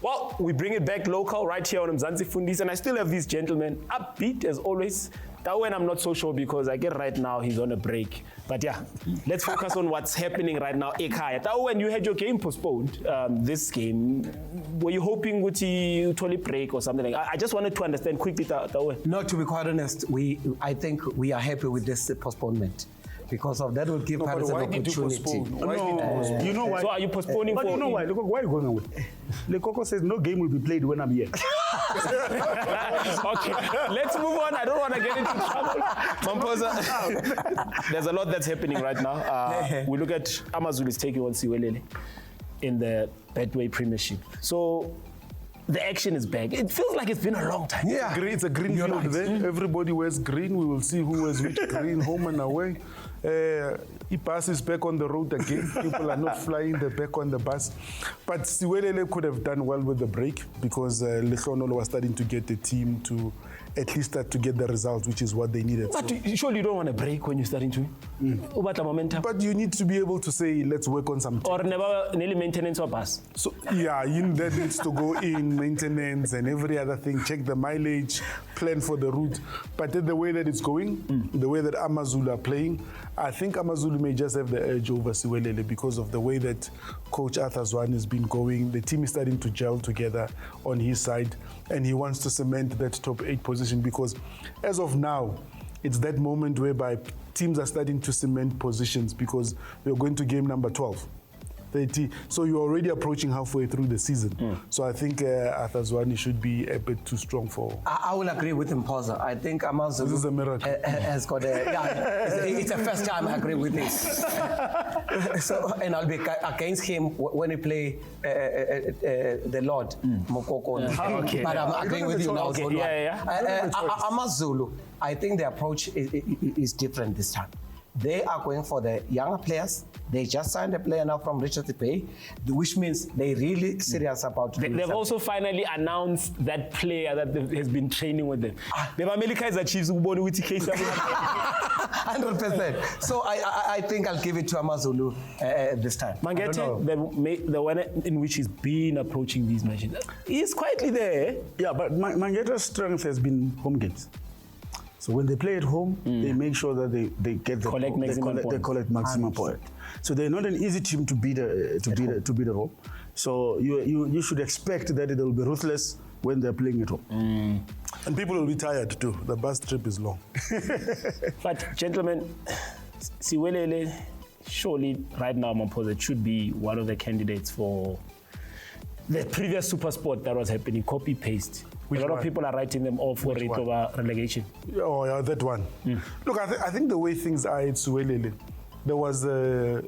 Well, we bring it back local right here on Mzanzi Fundiz, and I still have these gentlemen upbeat as always. That when I'm not so sure because I get right now he's on a break. But yeah, let's focus on what's happening right now. Ekaya, that when you had your game postponed, this game, were you hoping would you totally break or something like that? I just wanted to understand quickly that way. No, to be quite honest, I think we are happy with this postponement. Because of that will give parents an opportunity. You know why? So are you postponing but for... you know why? Lekoko, why are you going away? Lekoko says no game will be played when I'm here. Okay, let's move on. I don't want to get into trouble. Mamposa, there's a lot that's happening right now. We look at Amazulu is taking on Siwelele in the Betway Premiership. So the action is back. It feels like it's been a long time. Yeah, it's a green field there. Everybody wears green. We will see who wears which green, home and away. Ibus is back on the road again. People are not flying, they're back on the bus. But Siwelele could have done well with the break because Lekoko was starting to get the team to at least start to get the results, which is what they needed. But surely you don't want to break when you're starting to momentum. But you need to be able to say, let's work on something. Or never nearly maintenance or pass. So yeah, that needs to go in maintenance and every other thing. Check the mileage, plan for the route. But the way that it's going, the way that Amazulu are playing, I think Amazulu may just have the edge over Siwelele because of the way that Coach Arthur Zwane has been going. The team is starting to gel together on his side, and he wants to cement that top 8 position because as of now, it's that moment whereby teams are starting to cement positions because we're going to game number 12. 30. So you're already approaching halfway through the season. So I think Arthur Zwane should be a bit too strong for... I will agree with him, Posa. I think Amazulu this is a miracle. Has got it's the first time I agree with this. So, and I'll be against him when he play the Lord, Mokoko. Okay. But I'm agreeing with you now. Okay. Amazulu, I think the approach is different this time. They are going for the younger players. They just signed a player now from Richards Bay, which means they're really serious about it. They've also finally announced that player that has been training with them. The Mamelodi Kaizer Chiefs who born with Kaizer. 100%. So I think I'll give it to Amazulu this time. Mangete, the one in which he's been approaching these matches, he's quietly there. Yeah, but Mangete's strength has been home games. So when they play at home, they make sure that they get the collect maximum points. So they're not an easy team to beat at home. So you should expect that it will be ruthless when they're playing at home. And people will be tired too. The bus trip is long. But gentlemen, Siwelele surely right now Mamposa should be one of the candidates for the previous super sport that was happening, copy paste. A lot of people are writing them off for it over relegation. Oh, yeah, that one. Look, I think the way things are at Siwelele, there was a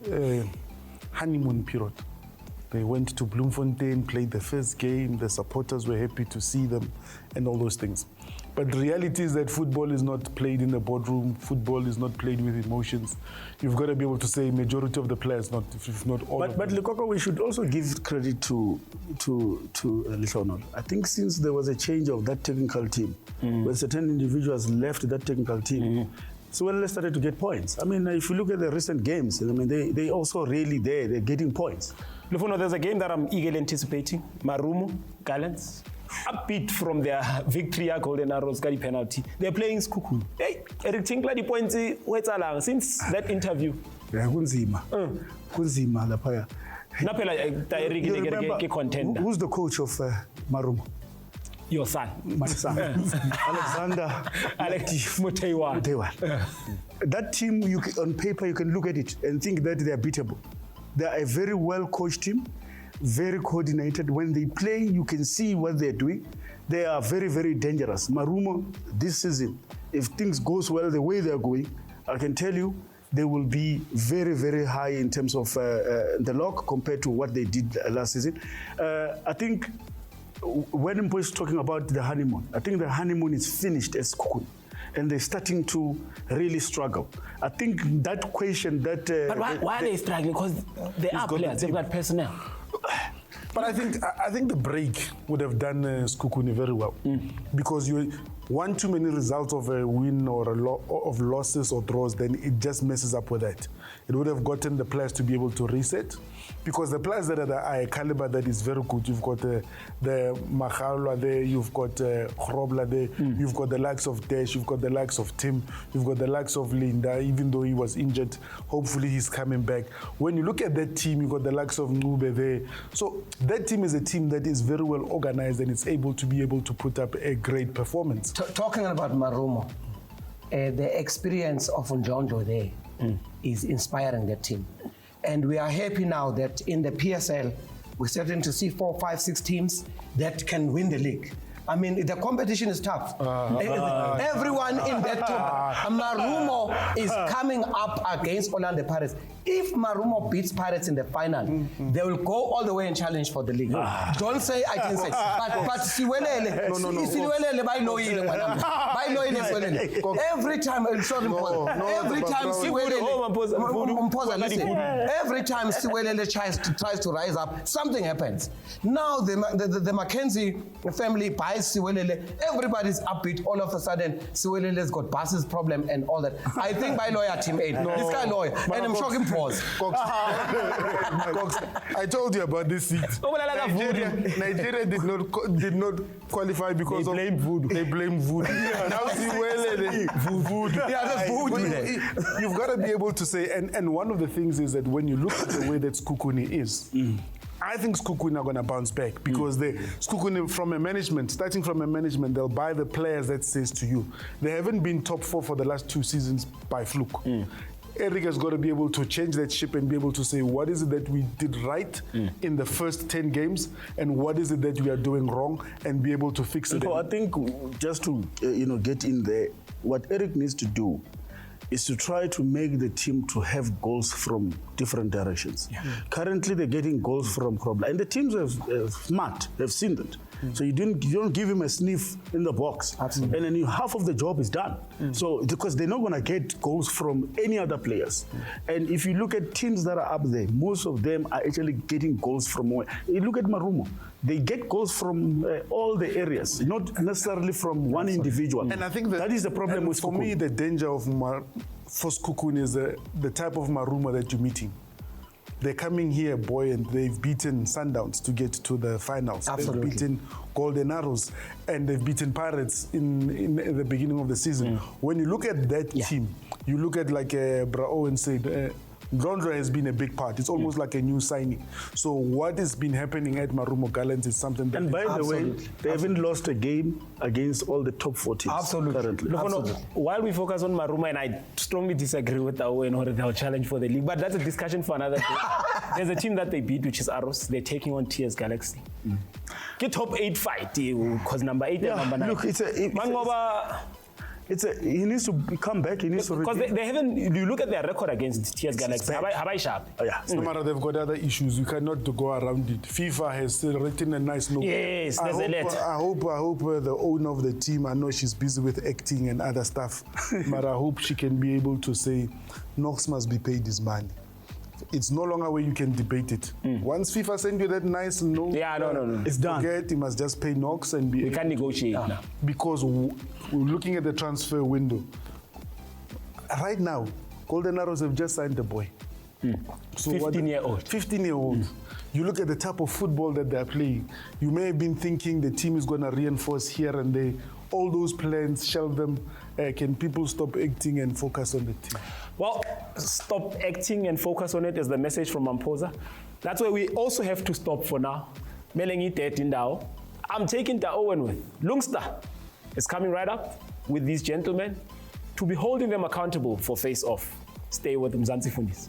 honeymoon period. They went to Bloemfontein, played the first game, the supporters were happy to see them, and all those things. But the reality is that football is not played in the boardroom. Football is not played with emotions. You've got to be able to say majority of the players, if not all. But Lekoko, we should also give credit to Lekoko. I think since there was a change of that technical team, when certain individuals left that technical team, so when they started to get points. I mean, if you look at the recent games, I mean, they also really there. They're getting points. Lufuno, there's a game that I'm eagerly anticipating. Marumo, Gallants. Upbeat from their victory at Golden Arrows, got the penalty. They're playing Sekhukhune. Hey, Eric Tinkler, the points since that interview. Yeah, kunzima. Kunzima lapha. Contender. Who's the coach of Marumo? Your son. My son. Alexander Muteiwa. That team, on paper, you can look at it and think that they are beatable. They are a very well-coached team, very coordinated. When they play, you can see what they're doing. They are very, very dangerous. Marumo, this season, if things goes well the way they're going, I can tell you, they will be very, very high in terms of the log compared to what they did last season. I think when Mpo is talking about the honeymoon, I think the honeymoon is finished as Sekhukhune, and they're starting to really struggle. I think that question that... but why are they struggling? Because they are players, they've got personnel. But I think the break would have done Sekhukhune very well, because one too many results of a win or of losses or draws, then it just messes up with that. It would have gotten the players to be able to reset, because the players that are a caliber that is very good. You've got the Maghalwa there, you've got Grobler there, you've got the likes of Dash, you've got the likes of Tim, you've got the likes of Linda, even though he was injured. Hopefully he's coming back. When you look at that team, you've got the likes of Ngube there. So that team is a team that is very well organized and it's able to put up a great performance. Talking about Marumo, the experience of Njonjo there is inspiring that team. And we are happy now that in the PSL, we're starting to see 4, 5, 6 teams that can win the league. I mean, the competition is tough. Everyone in that team, Marumo is coming up against Orlando Pirates. If Marumo beats Pirates in the final, they will go all the way and challenge for the league. Don't say I didn't say. But Siwelele, Siwelele, by no every time, every time Siwelele, every time Siwelele tries to rise up, something happens. Now the Mackenzie family buys Siwelele, everybody's upbeat. All of a sudden, Siwelele's got buses problem and all that. I think by lawyer team 8. This guy lawyer, and I'm shocking. Pause. Cox, I told you about this seat. Nigeria did not qualify because they blame voodoo. They blame voodoo. Now voodoo. Yeah, that's voodoo. You've got to be able to say, and one of the things is that when you look at the way that Sekhukhune is, I think Sekhukhune are going to bounce back, because Sekhukhune starting from a management, they'll buy the players that says to you. They haven't been top 4 for the last 2 seasons by fluke. Eric has got to be able to change that ship and be able to say, what is it that we did right in the first 10 games and what is it that we are doing wrong, and be able to fix it. So I think just to get in there, what Eric needs to do is to try to make the team to have goals from different directions. Currently, they're getting goals from Grobler, and the teams have seen that. So you don't give him a sniff in the box. Absolutely. And then half of the job is done. So because they're not going to get goals from any other players. And if you look at teams that are up there, most of them are actually getting goals from where? You look at Marumo. They get goals from all the areas, not necessarily from one individual. And I think that is the problem with for me, the danger of for Sekhukhune is the type of Marumo that you're meeting. They're coming here, boy, and they've beaten Sundowns to get to the finals. Absolutely. They've beaten Golden Arrows, and they've beaten Pirates in the beginning of the season. When you look at that team, you look at like Bra Owen said, Ndlondlo has been a big part. It's almost like a new signing. So what has been happening at Marumo Gallants is something that... And by the way, they haven't lost a game against all the top 4 teams currently. While we focus on Marumo, and I strongly disagree with Owen or they'll challenge for the league, but that's a discussion for another day. There's a team that they beat, which is Arrows. They're taking on TS Galaxy. Get top 8 fight, because number 8 and number 9. Look, he needs to come back. He needs to because they haven't. You look at their record against TS Galaxy. Habai sharp. No matter they've got other issues, you cannot go around it. FIFA has written a nice note. Yes, there's a letter. I hope the owner of the team, I know she's busy with acting and other stuff, but I hope she can be able to say, Knox must be paid his money. It's no longer where you can debate it. Once FIFA send you that nice note, no. It's done. Forget, he must just pay Knox and be... We can't negotiate now. Because we're looking at the transfer window. Right now, Golden Arrows have just signed a boy. So 15-year-old. 15-year-old. You look at the type of football that they're playing. You may have been thinking the team is going to reinforce here and there. All those plans, shelve them. Can people stop acting and focus on the team? Well, stop acting and focus on it is the message from Mamposa. That's where we also have to stop for now. I'm taking the Owen with Lungster is coming right up with these gentlemen to be holding them accountable for face-off. Stay with Mzanzi Fundiz.